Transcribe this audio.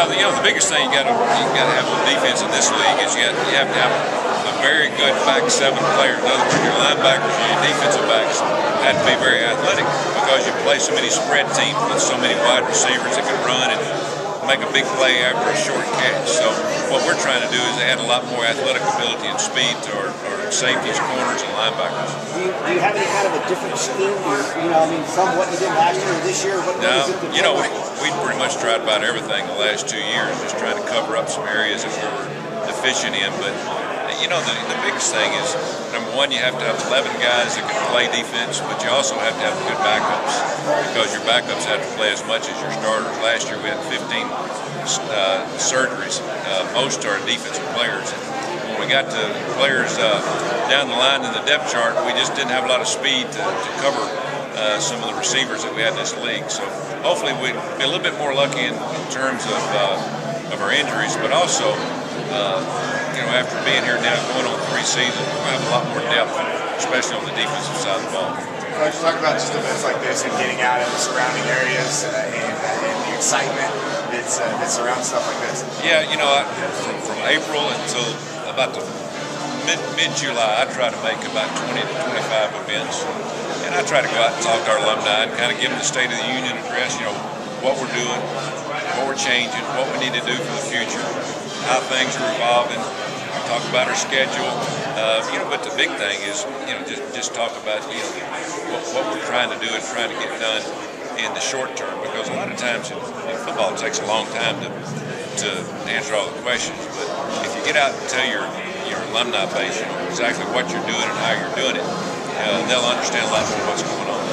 the biggest thing you got to have on defense in this league is you have to have a very good back seven player. In other words, your linebackers and your defensive backs have to be very athletic because you play so many spread teams with so many wide receivers that can run and make a big play after a short catch. So what we're trying to do is add a lot more athletic ability and speed to our safeties, corners, and linebackers. Do you have any kind of a different scheme? From what you did last year or this year? We pretty much tried about everything the last 2 years, just trying to cover up some areas that we were deficient in. But the biggest thing is, number one, you have to have 11 guys that can play defense, but you also have to have good backups because your backups have to play as much as your starters. Last year we had 15 surgeries, most are defensive players. When we got to players down the line in the depth chart, we just didn't have a lot of speed to cover some of the receivers that we had in this league. So hopefully we'll be a little bit more lucky in terms of our injuries, but also after being here now going on 3 seasons, we'll have a lot more depth, especially on the defensive side of the ball. Coach, talk about just events like this and getting out in the surrounding areas and the excitement that surrounds stuff like this. Yeah, from April until about the mid-July, I try to make about 20 to 25 events. And I try to go out and talk to our alumni and kind of give them the State of the Union address, what we're doing, what we're changing, what we need to do for the future, how things are evolving. Talk about our schedule, but the big thing is, just talk about, what we're trying to do and trying to get done in the short term, because a lot of times in football it takes a long time to answer all the questions, but if you get out and tell your alumni base exactly what you're doing and how you're doing it, they'll understand a lot more what's going on.